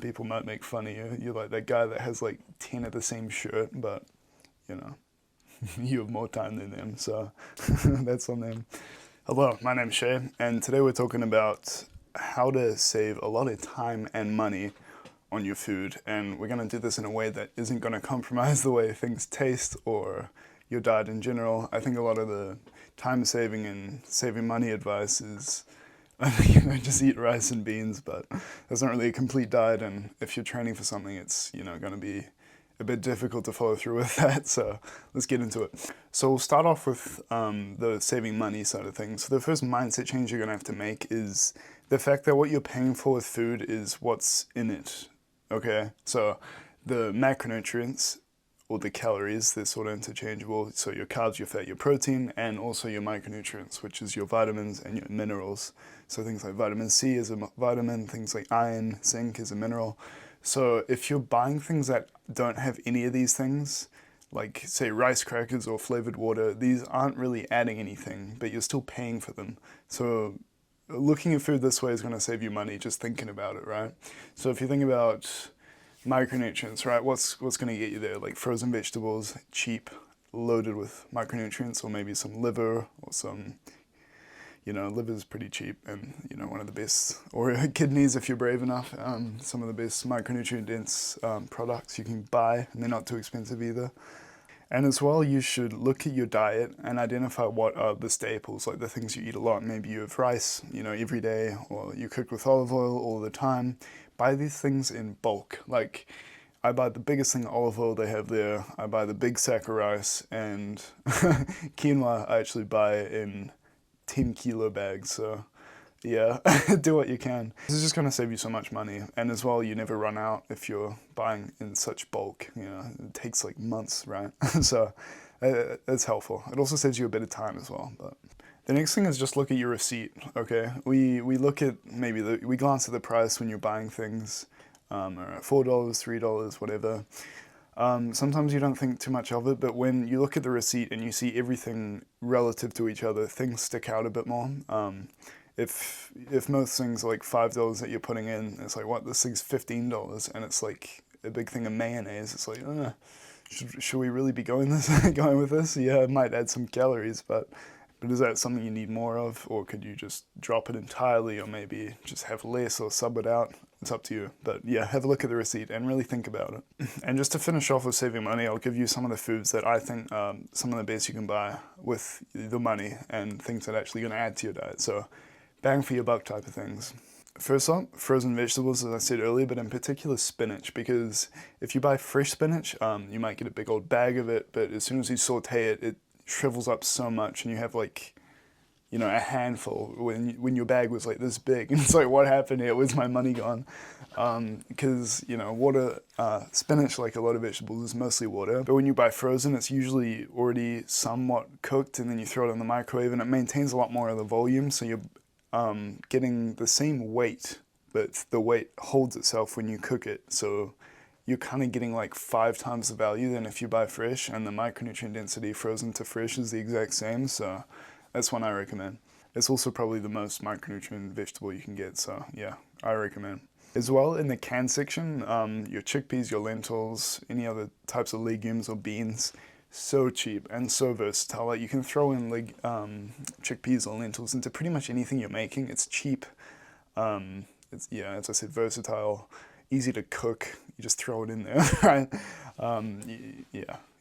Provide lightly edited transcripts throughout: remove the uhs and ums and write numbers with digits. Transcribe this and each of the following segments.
People might make fun of you. You're like that guy that has like 10 of the same shirt, but you know, you have more time than them, so that's on them. Hello, my name's Shay, and today we're talking about how to save a lot of time and money on your food. And we're going to do this in a way that isn't going to compromise the way things taste or your diet in general. I think a lot of the time saving and saving money advice is just eat rice and beans, but that's not really a complete diet. And if you're training for something, it's going to be a bit difficult to follow through with that. So let's get into it. So we'll start off with the saving money side of things. So the first mindset change you're going to have to make is the fact that what you're paying for with food is what's in it. Okay, so the macronutrients or the calories, they're sort of interchangeable. So your carbs, your fat, your protein, and also your micronutrients, which is your vitamins and your minerals. So things like vitamin C is a vitamin, things like iron, zinc is a mineral. So if you're buying things that don't have any of these things, like say rice crackers or flavored water, these aren't really adding anything, but you're still paying for them. So looking at food this way is going to save you money just thinking about it, right? So if you think about micronutrients, right, what's going to get you there? Like frozen vegetables, cheap, loaded with micronutrients, or maybe some liver or some, liver is pretty cheap and, one of the best, or kidneys if you're brave enough, some of the best micronutrient dense products you can buy, and they're not too expensive either. And as well, you should look at your diet and identify what are the staples, like the things you eat a lot. Maybe you have rice, every day, or you cook with olive oil all the time. Buy these things in bulk. Like, I buy the biggest thing of olive oil they have there. I buy the big sack of rice, and quinoa I actually buy in 10-kilo bags. So yeah, do what you can. This is just going to save you so much money. And as well, you never run out if you're buying in such bulk. It takes like months, right? So it's helpful. It also saves you a bit of time as well. But the next thing is just look at your receipt, okay? We look at we glance at the price when you're buying things, or $4, $3, whatever. Sometimes you don't think too much of it, but when you look at the receipt and you see everything relative to each other, things stick out a bit more. If most things are like $5 that you're putting in, it's like, what, this thing's $15, and it's like a big thing of mayonnaise. It's like, should we really be going with this? Yeah, it might add some calories, but is that something you need more of, or could you just drop it entirely, or maybe just have less or sub it out? It's up to you. But yeah, have a look at the receipt and really think about it. And just to finish off with saving money, I'll give you some of the foods that I think some of the best you can buy with the money and things that are actually going to add to your diet. So bang for your buck type of things. First up, frozen vegetables, as I said earlier, but in particular spinach, because if you buy fresh spinach, you might get a big old bag of it, but as soon as you saute it, it shrivels up so much, and you have like, a handful when your bag was like this big, and it's like, what happened here? Where's my money gone? Because, water, spinach, like a lot of vegetables, is mostly water, but when you buy frozen, it's usually already somewhat cooked, and then you throw it in the microwave, and it maintains a lot more of the volume, so you're getting the same weight, but the weight holds itself when you cook it. So you're kind of getting like 5 times the value than if you buy fresh, and the micronutrient density frozen to fresh is the exact same. So that's one I recommend. It's also probably the most micronutrient vegetable you can get. So yeah, I recommend. As well, in the canned section, your chickpeas, your lentils, any other types of legumes or beans, so cheap and so versatile. Like you can throw in chickpeas or lentils into pretty much anything you're making. It's cheap. As I said, versatile, easy to cook. You just throw it in there, right?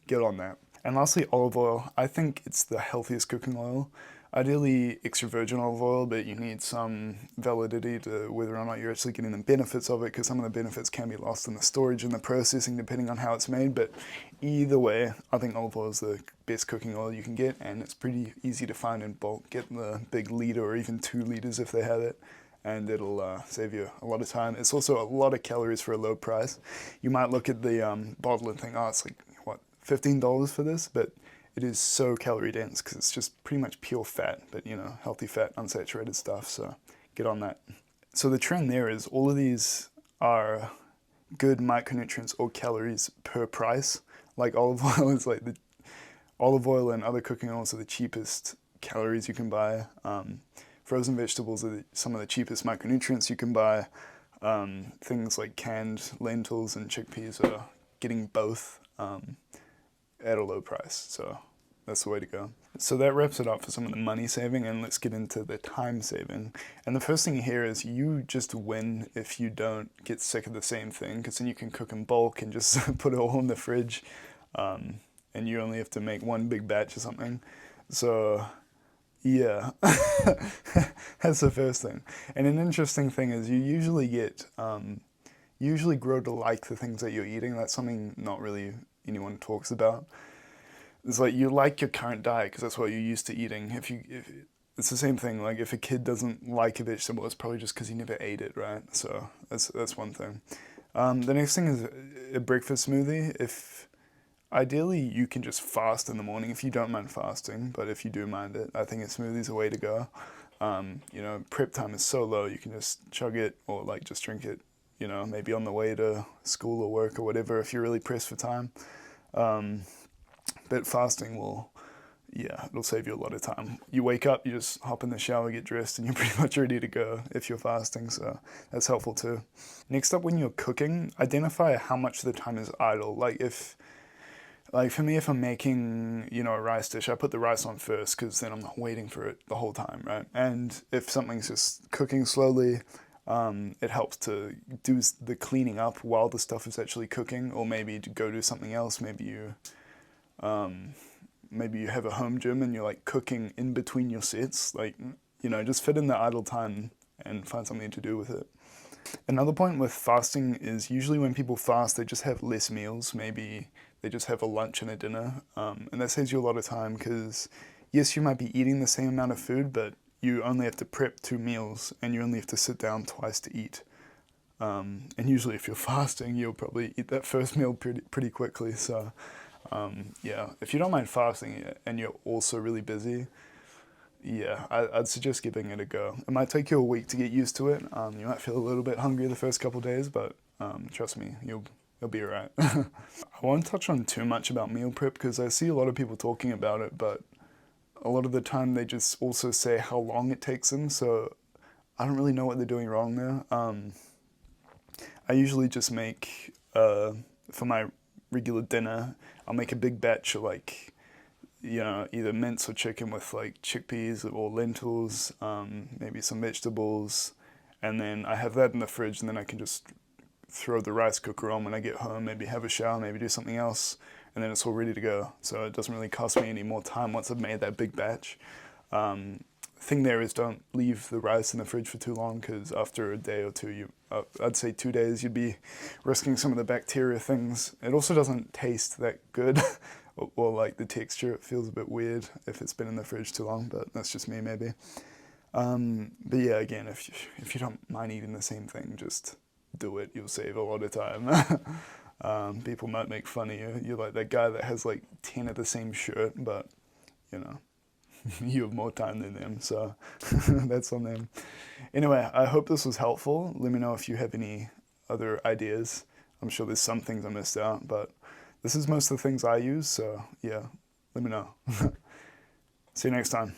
Get on that. And lastly, olive oil. I think it's the healthiest cooking oil. Ideally extra virgin olive oil, but you need some validity to whether or not you're actually getting the benefits of it, because some of the benefits can be lost in the storage and the processing depending on how it's made. But either way, I think olive oil is the best cooking oil you can get, and it's pretty easy to find in bulk. Get the big liter or even 2 liters if they have it, and it'll save you a lot of time. It's also a lot of calories for a low price. You might look at the bottle and think, oh, it's like, what, $15 for this? But it is so calorie dense because it's just pretty much pure fat, but healthy fat, unsaturated stuff, so get on that. So the trend there is all of these are good micronutrients or calories per price. Like olive oil is like the olive oil and other cooking oils are the cheapest calories you can buy. Frozen vegetables are some of the cheapest micronutrients you can buy. Things like canned lentils and chickpeas are getting both at a low price, so that's the way to go. So that wraps it up for some of the money saving, and let's get into the time saving. And the first thing here is you just win if you don't get sick of the same thing, because then you can cook in bulk and just put it all in the fridge, and you only have to make one big batch or something. So yeah, that's the first thing. And an interesting thing is you usually usually grow to like the things that you're eating. That's something not really anyone talks about. It's like you like your current diet because that's what you're used to eating. If it's the same thing. Like if a kid doesn't like a vegetable, it's probably just because he never ate it, right? So that's one thing. The next thing is a breakfast smoothie. If ideally you can just fast in the morning if you don't mind fasting, but if you do mind it, I think a smoothie's a way to go. Prep time is so low, you can just chug it or like just drink it. Maybe on the way to school or work or whatever if you're really pressed for time. But fasting it'll save you a lot of time. You wake up, you just hop in the shower, get dressed, and you're pretty much ready to go if you're fasting, so that's helpful too. Next up, when you're cooking, identify how much of the time is idle. Like for me, if I'm making, a rice dish, I put the rice on first because then I'm not waiting for it the whole time, right? And if something's just cooking slowly, it helps to do the cleaning up while the stuff is actually cooking, or maybe to go do something else. Maybe you have a home gym and you're like cooking in between your sets. Just fit in the idle time and find something to do with it. Another point with fasting is usually when people fast, they just have less meals. Maybe they just have a lunch and a dinner. And that saves you a lot of time because, yes, you might be eating the same amount of food, but you only have to prep 2 meals and you only have to sit down twice to eat. And usually if you're fasting, you'll probably eat that first meal pretty quickly. So if you don't mind fasting and you're also really busy, I'd suggest giving it a go. It might take you a week to get used to it. You might feel a little bit hungry the first couple of days, but trust me, you'll be alright. I won't touch on too much about meal prep because I see a lot of people talking about it, but a lot of the time they just also say how long it takes them, so I don't really know what they're doing wrong there. I usually just make, for my regular dinner, I'll make a big batch of either mince or chicken with like chickpeas or lentils, maybe some vegetables, and then I have that in the fridge, and then I can just throw the rice cooker on when I get home, maybe have a shower, maybe do something else, and then it's all ready to go. So it doesn't really cost me any more time once I've made that big batch. Thing there is don't leave the rice in the fridge for too long because after a day or two, I'd say 2 days, you'd be risking some of the bacteria things. It also doesn't taste that good or like the texture, it feels a bit weird if it's been in the fridge too long, but that's just me maybe. But yeah, again, if you don't mind eating the same thing, just do it. You'll save a lot of time. People might make fun of you. You're like that guy that has like 10 of the same shirt, but you have more time than them, so that's on them. Anyway, I hope this was helpful. Let me know if you have any other ideas. I'm sure there's some things I missed out, but this is most of the things I use, so yeah, let me know. See you next time.